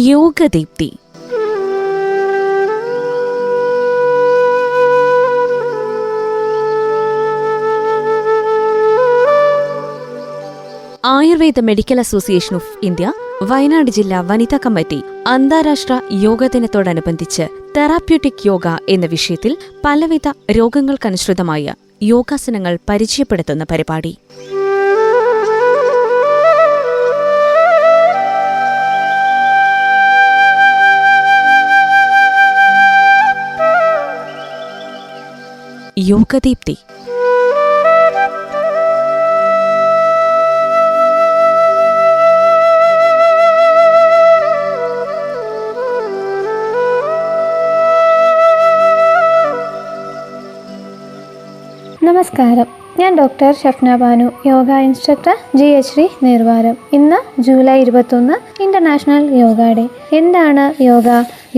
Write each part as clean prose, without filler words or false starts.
യോഗദീപ്തി. Ayurveda medical association of India Wayanad ജില്ലാ വനിതാ committee അന്താരാഷ്ട്ര യോഗ ദിനത്തോടനുബന്ധിച്ച് തെറാപ്യൂട്ടിക് യോഗ എന്ന വിഷയത്തിൽ പലവിധ രോഗങ്ങൾക്കനുസൃതമായ യോഗാസനങ്ങൾ പരിചയപ്പെടുത്തുന്ന പരിപാടി. യോഗദീപ്തി. നമസ്കാരം, ഞാൻ doctor Shafna Banu, yoga instructor GHD Neervaram. ഇന്ന് ജൂലൈ 21 ഇൻ്റർനാഷണൽ യോഗ ഡേ. എന്താണ് യോഗ?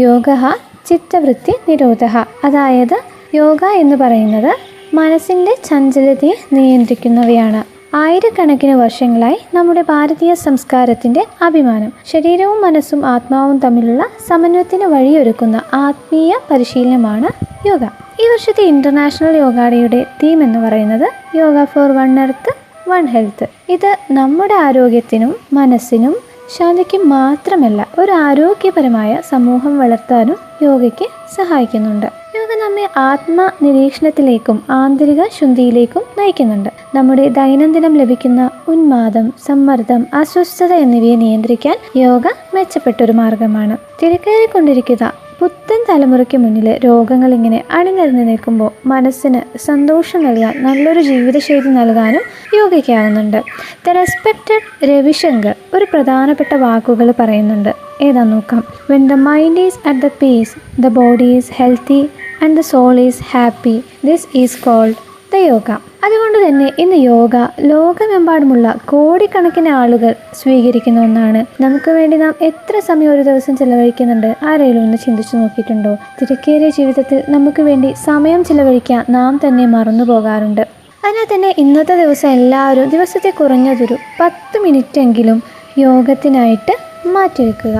യോഗഃ ചിത്തവൃത്തി നിരോധഃ. അതായത് യോഗ എന്ന് പറയുന്നത് മനസ്സിൻ്റെ ചഞ്ചലതയെ നിയന്ത്രിക്കുന്നവയാണ്. ആയിരക്കണക്കിന് വർഷങ്ങളായി നമ്മുടെ ഭാരതീയ സംസ്കാരത്തിൻ്റെ അഭിമാനം. ശരീരവും മനസ്സും ആത്മാവും തമ്മിലുള്ള സമന്വയത്തിന് വഴിയൊരുക്കുന്ന ആത്മീയ പരിശീലനമാണ് യോഗ. ഈ വർഷത്തെ ഇൻ്റർനാഷണൽ യോഗ ഡേയുടെ തീം എന്ന് പറയുന്നത് yoga for one earth one health. ഇത് നമ്മുടെ ആരോഗ്യത്തിനും മനസ്സിനും ശാന്തിക്കും മാത്രമല്ല, ഒരു ആരോഗ്യപരമായ സമൂഹം വളർത്താനും യോഗയ്ക്ക് സഹായിക്കുന്നുണ്ട്. യോഗ നമ്മെ ആത്മനിരീക്ഷണത്തിലേക്കും ആന്തരിക ശുദ്ധിയിലേക്കും നയിക്കുന്നുണ്ട്. നമ്മുടെ ദൈനംദിനം ലഭിക്കുന്ന ഉന്മാദം, സമ്മർദ്ദം, അസ്വസ്ഥത എന്നിവയെ നിയന്ത്രിക്കാൻ യോഗ മെച്ചപ്പെട്ടൊരു മാർഗമാണ്. തിരക്കേറിക്കൊണ്ടിരിക്കുന്ന പുത്തൻ തലമുറയ്ക്ക് മുന്നിൽ രോഗങ്ങൾ ഇങ്ങനെ അണിനിരന്ന് നിൽക്കുമ്പോൾ മനസ്സിന് സന്തോഷം നൽകാൻ, നല്ലൊരു ജീവിതശൈലി നൽകാനും യോഗയ്ക്കാവുന്നുണ്ട്. ദ റെസ്പെക്റ്റഡ് രവിശങ്കർ ഒരു പ്രധാനപ്പെട്ട വാക്കുകൾ പറയുന്നുണ്ട്. ഏതാ നോക്കാം. When the mind is at the peace, the body is healthy and the soul is happy, this is called the yoga. അതുകൊണ്ട് തന്നെ ഇന്ന് യോഗ ലോകമെമ്പാടുമുള്ള കോടിക്കണക്കിന് ആളുകൾ സ്വീകരിക്കുന്ന ഒന്നാണ്. നമുക്ക് വേണ്ടി നാം എത്ര സമയം ഒരു ദിവസം ചിലവഴിക്കുന്നുണ്ട്? ആരെങ്കിലും ഒന്ന് ചിന്തിച്ചു നോക്കിയിട്ടുണ്ടോ? തിരക്കേറിയ ജീവിതത്തിൽ നമുക്ക് വേണ്ടി സമയം ചിലവഴിക്കാൻ നാം തന്നെ മറന്നു പോകാറുണ്ട്. അതിനാൽ തന്നെ ഇന്നത്തെ ദിവസം എല്ലാവരും ദിവസത്തെ കുറഞ്ഞതൊരു 10 മിനിറ്റെങ്കിലും യോഗത്തിനായിട്ട് മാറ്റിവെക്കുക.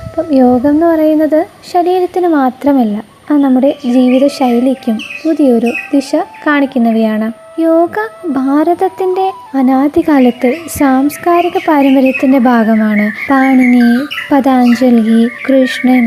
അപ്പം യോഗം എന്ന് പറയുന്നത് ശരീരത്തിന് മാത്രമല്ല, നമ്മുടെ ജീവിതശൈലിക്കും പുതിയൊരു ദിശ കാണിക്കുന്നവയാണ്. യോഗ ഭാരതത്തിൻ്റെ അനാദികാലത്ത് സാംസ്കാരിക പാരമ്പര്യത്തിൻ്റെ ഭാഗമാണ്. പാണിനി, പതാഞ്ജലി, കൃഷ്ണൻ,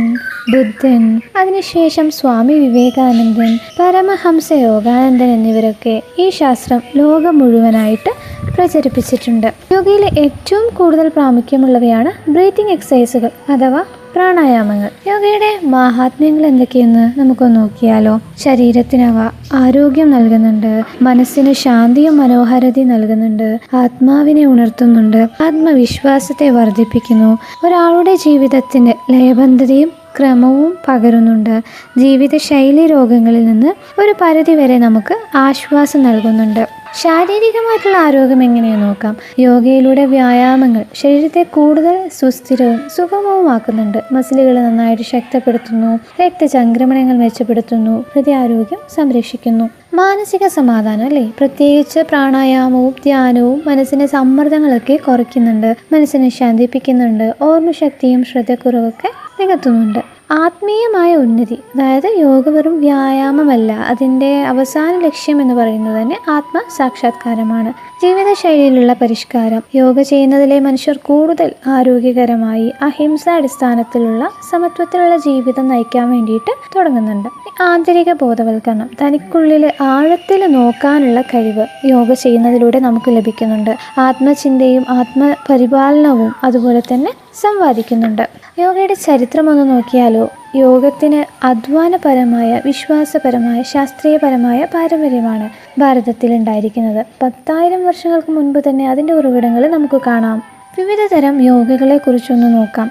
ബുദ്ധൻ, അതിനുശേഷം സ്വാമി വിവേകാനന്ദൻ, പരമഹംസ യോഗാനന്ദൻ എന്നിവരൊക്കെ ഈ ശാസ്ത്രം ലോകം മുഴുവനായിട്ട് പ്രചരിപ്പിച്ചിട്ടുണ്ട്. യോഗയിലെ ഏറ്റവും കൂടുതൽ പ്രാമുഖ്യമുള്ളവയാണ് ബ്രീത്തിങ് എക്സസൈസുകൾ അഥവാ പ്രാണായാമങ്ങൾ. യോഗയുടെ മഹാത്മ്യങ്ങൾ എന്തൊക്കെയെന്ന് നമുക്കൊന്ന് നോക്കിയാലോ. ശരീരത്തിനവ ആരോഗ്യം നൽകുന്നുണ്ട്, മനസ്സിന് ശാന്തിയും മനോഹാരിതയും നൽകുന്നുണ്ട്, ആത്മാവിനെ ഉണർത്തുന്നുണ്ട്, ആത്മവിശ്വാസത്തെ വർദ്ധിപ്പിക്കുന്നു, ഒരാളുടെ ജീവിതത്തിന് ലയബന്ധതയും ക്രമവും പകരുന്നുണ്ട്, ജീവിതശൈലി രോഗങ്ങളിൽ നിന്ന് ഒരു പരിധിവരെ നമുക്ക് ആശ്വാസം നൽകുന്നുണ്ട്. ശാരീരികമായിട്ടുള്ള ആരോഗ്യം എങ്ങനെയെന്ന് നോക്കാം. യോഗയിലൂടെ വ്യായാമങ്ങൾ ശരീരത്തെ കൂടുതൽ സുസ്ഥിരവും സുഗമവുമാക്കുന്നുണ്ട്. മസിലുകൾ നന്നായിട്ട് ശക്തിപ്പെടുത്തുന്നു, രക്തചംക്രമണങ്ങൾ മെച്ചപ്പെടുത്തുന്നു, ഹൃദയാരോഗ്യം സംരക്ഷിക്കുന്നു. മാനസിക സമാധാനം അല്ലേ, പ്രത്യേകിച്ച് പ്രാണായാമവും ധ്യാനവും മനസ്സിൻ്റെ സമ്മർദ്ദങ്ങളൊക്കെ കുറയ്ക്കുന്നുണ്ട്, മനസ്സിനെ ശാന്തിപ്പിക്കുന്നുണ്ട്, ഓർമ്മശക്തിയും ശ്രദ്ധക്കുറവൊക്കെ നികത്തുന്നുണ്ട്. ആത്മീയമായ ഉന്നതി, അതായത് യോഗ വെറും വ്യായാമമല്ല, അതിൻ്റെ അവസാന ലക്ഷ്യം എന്ന് പറയുന്നത് തന്നെ ആത്മസാക്ഷാത്കാരമാണ്. ജീവിതശൈലിയിലുള്ള പരിഷ്കാരം. യോഗ ചെയ്യുന്നതിലെ മനുഷ്യർ കൂടുതൽ ആരോഗ്യകരമായി അഹിംസാടിസ്ഥാനത്തിലുള്ള സമത്വത്തിലുള്ള ജീവിതം നയിക്കാൻ വേണ്ടിയിട്ട് തുടങ്ങുന്നുണ്ട്. ആന്തരിക ബോധവൽക്കരണം, തനിക്കുള്ളിൽ ആഴത്തിൽ നോക്കാനുള്ള കഴിവ് യോഗ ചെയ്യുന്നതിലൂടെ നമുക്ക് ലഭിക്കുന്നുണ്ട്. ആത്മചിന്തയും ആത്മപരിപാലനവും അതുപോലെ തന്നെ സമ്പാദിക്കുന്നുണ്ട്. യോഗയുടെ ചരിത്രം ഒന്ന് നോക്കിയാലോ. യോഗത്തിന് അധ്വാനപരമായ, വിശ്വാസപരമായ, ശാസ്ത്രീയപരമായ പാരമ്പര്യമാണ് ഭാരതത്തിൽ ഉണ്ടായിരിക്കുന്നത്. 10,000 വർഷങ്ങൾക്ക് മുൻപ് തന്നെ അതിൻ്റെ ഉറവിടങ്ങൾ നമുക്ക് കാണാം. വിവിധ തരം യോഗകളെ കുറിച്ചൊന്ന് നോക്കാം.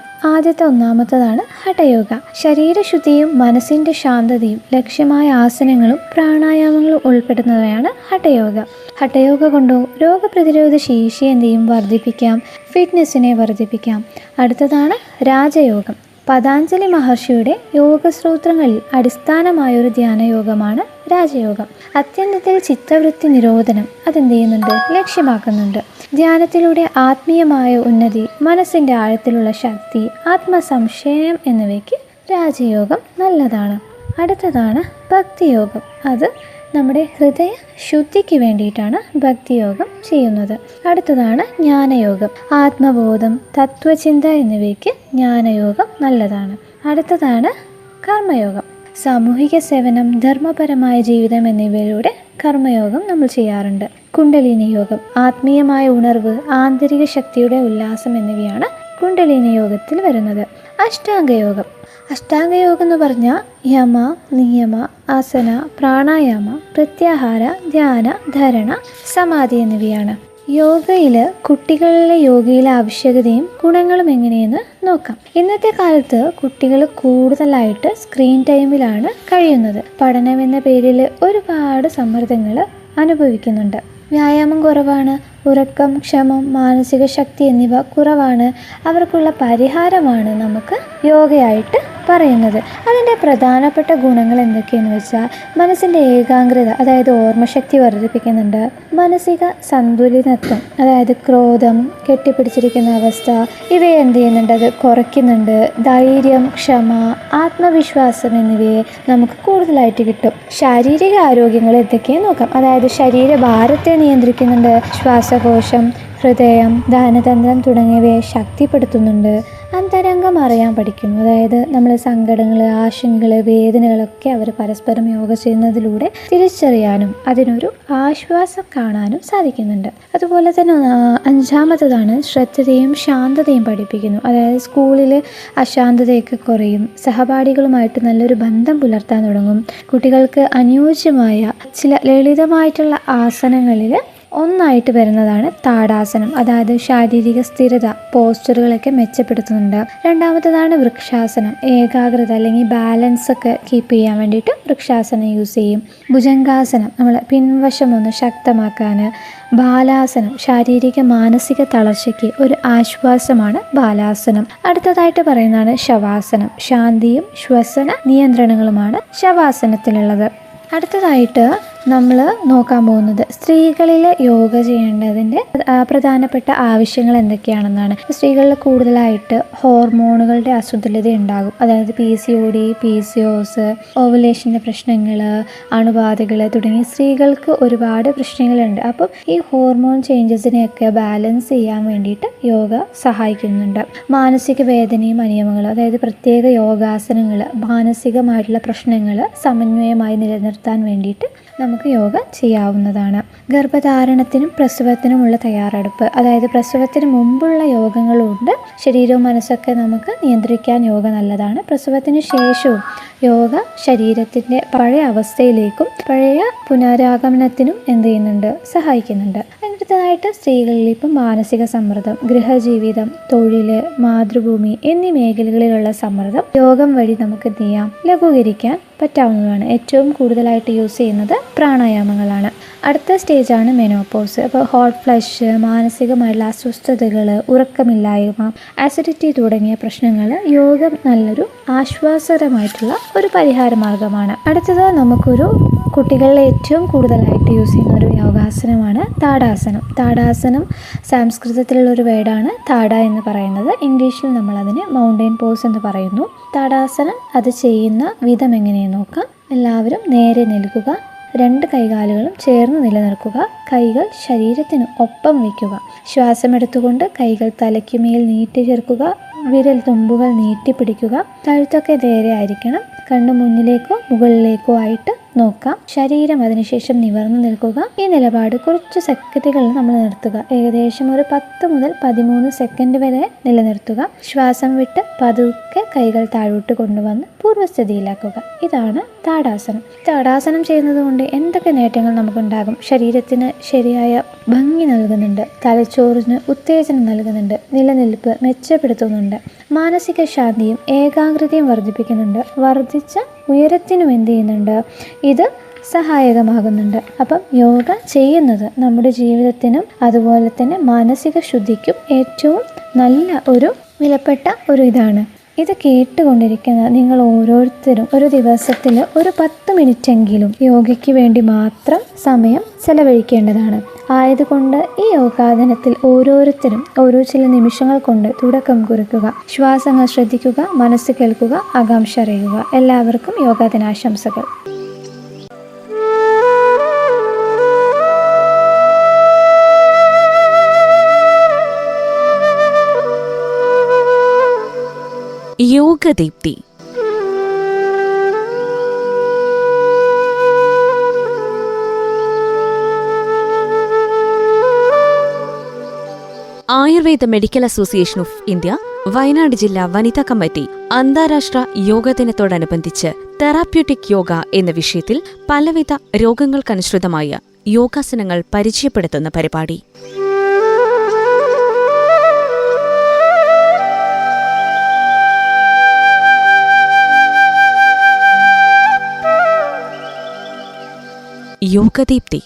ഒന്നാമത്തേതാണ് ഹഠയോഗ. ശരീരശുദ്ധിയും മനസ്സിൻ്റെ ശാന്തതയും ലക്ഷ്യമായ ആസനങ്ങളും പ്രാണായാമങ്ങളും ഉൾപ്പെടുന്നവയാണ് ഹഠയോഗ. ഹഠയോഗ കൊണ്ടോ രോഗപ്രതിരോധ ശേഷി എന്തെയും വർദ്ധിപ്പിക്കാം, ഫിറ്റ്നസ്സിനെ വർദ്ധിപ്പിക്കാം. അടുത്തതാണ് രാജയോഗം. പതാഞ്ജലി മഹർഷിയുടെ യോഗസൂത്രങ്ങളിൽ അടിസ്ഥാനമായൊരു ധ്യാനയോഗമാണ് രാജയോഗം. അത്യന്തത്തിൽ ചിത്തവൃത്തി നിരോധനം അതെന്ത് ചെയ്യുന്നുണ്ട്, ലക്ഷ്യമാക്കുന്നുണ്ട്. ധ്യാനത്തിലൂടെ ആത്മീയമായ ഉന്നതി, മനസ്സിൻ്റെ ആഴത്തിലുള്ള ശക്തി, ആത്മസംശയം എന്നിവയ്ക്ക് രാജയോഗം നല്ലതാണ്. അടുത്തതാണ് ഭക്തിയോഗം. അത് നമ്മുടെ ഹൃദയ ശുദ്ധിക്ക് വേണ്ടിയിട്ടാണ് ഭക്തിയോഗം ചെയ്യുന്നത്. അടുത്തതാണ് ജ്ഞാനയോഗം. ആത്മബോധം, തത്വചിന്ത എന്നിവയ്ക്ക് ജ്ഞാനയോഗം നല്ലതാണ്. അടുത്തതാണ് കർമ്മയോഗം. സാമൂഹിക സേവനം, ധർമ്മപരമായ ജീവിതം എന്നിവയിലൂടെ കർമ്മയോഗം നമ്മൾ ചെയ്യാറുണ്ട്. കുണ്ടലിനി യോഗം. ആത്മീയമായ ഉണർവ്, ആന്തരിക ശക്തിയുടെ ഉല്ലാസം എന്നിവയാണ് കുണ്ടലിനി യോഗത്തിൽ വരുന്നത്. അഷ്ടാംഗയോഗം. അഷ്ടാംഗയോഗം എന്ന് പറഞ്ഞാൽ യമ, നിയമ, ആസന, പ്രാണായാമ, പ്രത്യാഹാര, ധ്യാന, ധാരണ, സമാധി എന്നിവയാണ്. യോഗയിൽ കുട്ടികളിലെ യോഗയിലെ ആവശ്യകതയും ഗുണങ്ങളും എങ്ങനെയെന്ന് നോക്കാം. ഇന്നത്തെ കാലത്ത് കുട്ടികൾ കൂടുതലായിട്ട് സ്ക്രീൻ ടൈമിലാണ് കഴിയുന്നത്. പഠനം എന്ന പേരിൽ ഒരുപാട് സമ്മർദ്ദങ്ങൾ അനുഭവിക്കുന്നുണ്ട്. വ്യായാമം കുറവാണ്, ഉറക്കം, ക്ഷമം, മാനസിക ശക്തി എന്നിവ കുറവാണ്. അവർക്കുള്ള പരിഹാരമാണ് നമുക്ക് യോഗയായിട്ട് പറയുന്നത്. അതിൻ്റെ പ്രധാനപ്പെട്ട ഗുണങ്ങൾ എന്തൊക്കെയെന്ന് വെച്ചാൽ മനസ്സിൻ്റെ ഏകാഗ്രത, അതായത് ഓർമ്മശക്തി വർദ്ധിപ്പിക്കുന്നുണ്ട്. മാനസിക സന്തുലിതത്വം, അതായത് ക്രോധം, കെട്ടിപ്പിടിച്ചിരിക്കുന്ന അവസ്ഥ, ഇവയെ എന്ത് ചെയ്യുന്നുണ്ട്, അത് കുറയ്ക്കുന്നുണ്ട്. ധൈര്യം, ക്ഷമ, ആത്മവിശ്വാസം എന്നിവയെ നമുക്ക് കൂടുതലായിട്ട് കിട്ടും. ശാരീരിക ആരോഗ്യങ്ങൾ എന്തൊക്കെയെന്ന് നോക്കാം. അതായത് ശരീരഭാരത്തെ നിയന്ത്രിക്കുന്നുണ്ട്. ശ്വാസകോശം, ഹൃദയം, ദഹനതന്ത്രം തുടങ്ങിയവയെ ശക്തിപ്പെടുത്തുന്നുണ്ട്. അന്തരംഗം അറിയാൻ പഠിക്കുന്നു. അതായത് നമ്മൾ സങ്കടങ്ങൾ, ആശങ്കകൾ, വേദനകളൊക്കെ അവർ പരസ്പരം യോഗ ചെയ്യുന്നതിലൂടെ തിരിച്ചറിയാനും അതിനൊരു ആശ്വാസം കാണാനും സാധിക്കുന്നുണ്ട്. അതുപോലെ തന്നെ അഞ്ചാമത്തതാണ് ശ്രദ്ധയും ശാന്തതയും പഠിപ്പിക്കുന്നു. അതായത് സ്കൂളിൽ അശാന്തതയൊക്കെ കുറയും. സഹപാഠികളുമായിട്ട് നല്ലൊരു ബന്ധം പുലർത്താൻ തുടങ്ങും. കുട്ടികൾക്ക് അനുയോജ്യമായ ചില ലളിതമായിട്ടുള്ള ആസനങ്ങളിൽ ഒന്നായിട്ട് വരുന്നതാണ് താടാസനം. അതായത് ശാരീരിക സ്ഥിരത, പോസ്ചറുകളൊക്കെ മെച്ചപ്പെടുത്തുന്നുണ്ട്. രണ്ടാമത്തേതാണ് വൃക്ഷാസനം. ഏകാഗ്രത അല്ലെങ്കിൽ ബാലൻസ് ഒക്കെ കീപ്പ് ചെയ്യാൻ വേണ്ടിയിട്ട് വൃക്ഷാസനം യൂസ് ചെയ്യും. ഭുജംഗാസനം നമ്മൾ പിൻവശം ഒന്ന് ശക്തമാക്കാൻ. ബാലാസനം ശാരീരിക മാനസിക തളർച്ചയ്ക്ക് ഒരു ആശ്വാസമാണ് ബാലാസനം. അടുത്തതായിട്ട് പറയുന്നതാണ് ശവാസനം. ശാന്തിയും ശ്വസന നിയന്ത്രണങ്ങളുമാണ് ശവാസനത്തിലുള്ളത്. അടുത്തതായിട്ട് നമ്മൾ നോക്കാൻ പോകുന്നത് സ്ത്രീകളിൽ യോഗ ചെയ്യേണ്ടതിൻ്റെ പ്രധാനപ്പെട്ട ആവശ്യങ്ങൾ എന്തൊക്കെയാണെന്നാണ്. സ്ത്രീകളിൽ കൂടുതലായിട്ട് ഹോർമോണുകളുടെ അസന്തുലിത ഉണ്ടാകും. അതായത് PCOD, PCOS, ഓവുലേഷൻ്റെ പ്രശ്നങ്ങൾ, അണുബാധകൾ തുടങ്ങി സ്ത്രീകൾക്ക് ഒരുപാട് പ്രശ്നങ്ങളുണ്ട്. അപ്പം ഈ ഹോർമോൺ ചേഞ്ചസിനെയൊക്കെ ബാലൻസ് ചെയ്യാൻ വേണ്ടിയിട്ട് യോഗ സഹായിക്കുന്നുണ്ട്. മാനസിക വേദനയും അനിയമങ്ങളും, അതായത് പ്രത്യേക യോഗാസനങ്ങൾ മാനസികമായിട്ടുള്ള പ്രശ്നങ്ങൾ സമന്വയമായി നിലനിർത്താൻ വേണ്ടിയിട്ട് നമുക്ക് യോഗ ചെയ്യാവുന്നതാണ്. ഗർഭധാരണത്തിനും പ്രസവത്തിനുമുള്ള തയ്യാറെടുപ്പ്, അതായത് പ്രസവത്തിന് മുമ്പുള്ള യോഗങ്ങളുണ്ട്. ശരീരവും മനസ്സൊക്കെ നമുക്ക് നിയന്ത്രിക്കാൻ യോഗ നല്ലതാണ്. പ്രസവത്തിന് ശേഷവും യോഗ ശരീരത്തിൻ്റെ പഴയ അവസ്ഥയിലേക്കും പഴയ പുനരാഗമനത്തിനും എന്ത് ചെയ്യുന്നുണ്ട്, സഹായിക്കുന്നുണ്ട്. അടുത്തതായിട്ട് സ്ത്രീകളിൽ ഇപ്പം മാനസിക സമ്മർദ്ദം, ഗൃഹജീവിതം, തൊഴിൽ, മാതൃഭൂമി എന്നീ മേഖലകളിലുള്ള സമ്മർദ്ദം യോഗം വഴി നമുക്ക് എന്ത് ചെയ്യാം, ലഘൂകരിക്കാൻ പറ്റാവുന്നതാണ്. ഏറ്റവും കൂടുതലായിട്ട് യൂസ് ചെയ്യുന്നത് പ്രാണായാമങ്ങളാണ്. അടുത്ത സ്റ്റേജാണ് മെനോപോസ്. അപ്പോൾ ഹോട്ട് ഫ്ലഷ്, മാനസികമായിട്ടുള്ള അസ്വസ്ഥതകൾ, ഉറക്കമില്ലായ്മ, ആസിഡിറ്റി തുടങ്ങിയ പ്രശ്നങ്ങൾ യോഗം നല്ലൊരു ആശ്വാസകരമായിട്ടുള്ള ഒരു പരിഹാര മാർഗമാണ്. അടുത്തത് നമുക്കൊരു കുട്ടികളിലെ ഏറ്റവും കൂടുതലായിട്ട് യൂസ് ചെയ്യുന്ന ഒരു യോഗാസനമാണ് താടാസനം. താടാസനം സംസ്കൃതത്തിലുള്ള ഒരു വേർഡാണ് താട എന്ന് പറയുന്നത്. ഇംഗ്ലീഷിൽ നമ്മളതിന് മൗണ്ടെയിൻ പോസ് എന്ന് പറയുന്നു. താടാസനം അത് ചെയ്യുന്ന വിധം എങ്ങനെയെന്ന് നോക്കാം. എല്ലാവരും നേരെ നിൽക്കുക. 2 കൈകാലുകളും ചേർന്ന് നിലനിർത്തുക. കൈകൾ ശരീരത്തിന് ഒപ്പം വയ്ക്കുക. ശ്വാസമെടുത്തുകൊണ്ട് കൈകൾ തലയ്ക്കുമേൽ നീട്ടി ചേർക്കുക. വിരൽ തുമ്പുകൾ നീട്ടിപ്പിടിക്കുക. കഴുത്തൊക്കെ നേരെ ആയിരിക്കണം. കണ്ണ് മുന്നിലേക്കോ മുകളിലേക്കോ ആയിട്ട് നോക്കാം. ശരീരം അതിനുശേഷം നിവർന്നു നിൽക്കുക. ഈ നിലപാട് കുറച്ച് സെക്കൻഡുകൾ നമ്മൾ നിർത്തുക. ഏകദേശം ഒരു 10 മുതൽ 13 സെക്കൻഡ് വരെ നിലനിർത്തുക. ശ്വാസം വിട്ട് പതുക്കെ കൈകൾ താഴോട്ട് കൊണ്ടുവന്ന് പൂർവ്വസ്ഥിതിയിലാക്കുക. ഇതാണ് താടാസനം. താടാസനം ചെയ്യുന്നത് കൊണ്ട് എന്തൊക്കെ നേട്ടങ്ങൾ നമുക്കുണ്ടാകും? ശരീരത്തിന് ശരിയായ ഭംഗി നൽകുന്നുണ്ട്. തലച്ചോറിന് ഉത്തേജനം നൽകുന്നുണ്ട്. നിലനിൽപ്പ് മെച്ചപ്പെടുത്തുന്നുണ്ട്. മാനസിക ശാന്തിയും ഏകാഗ്രതയും വർദ്ധിപ്പിക്കുന്നുണ്ട്. വർദ്ധിച്ച ഉയരത്തിനും എന്ത് ചെയ്യുന്നുണ്ട്, ഇത് സഹായകമാകുന്നുണ്ട്. അപ്പം യോഗ ചെയ്യുന്നത് നമ്മുടെ ജീവിതത്തിനും അതുപോലെ തന്നെ മാനസിക ശുദ്ധിക്കും ഏറ്റവും നല്ല ഒരു വിലപ്പെട്ട ഒരു ഇതാണ്. ഇത് കേട്ടുകൊണ്ടിരിക്കുന്ന നിങ്ങൾ ഓരോരുത്തരും ഒരു ദിവസത്തിൽ ഒരു 10 മിനിറ്റെങ്കിലും യോഗയ്ക്ക് വേണ്ടി മാത്രം സമയം ചെലവഴിക്കേണ്ടതാണ്. ആയതുകൊണ്ട് ഈ യോഗാദിനത്തിൽ ഓരോരുത്തരും ഓരോ ചില നിമിഷങ്ങൾ കൊണ്ട് തുടക്കം കുറിക്കുക. ശ്വാസങ്ങൾ ശ്രദ്ധിക്കുക, മനസ്സ് കേൾക്കുക, ആകാംക്ഷ അറിയുക. എല്ലാവർക്കും യോഗാദിനാശംസകൾ. Yogadeepthi. Ayurveda medical association of India Wayanad ജില്ലാ വനിതാ കമ്മിറ്റി അന്താരാഷ്ട്ര യോഗ ദിനത്തോടനുബന്ധിച്ച് തെറാപ്യൂട്ടിക് യോഗ എന്ന വിഷയത്തിൽ പലവിധ രോഗങ്ങൾക്കനുസൃതമായ യോഗാസനങ്ങൾ പരിചയപ്പെടുത്തുന്ന പരിപാടി. യോഗദീപ്തി.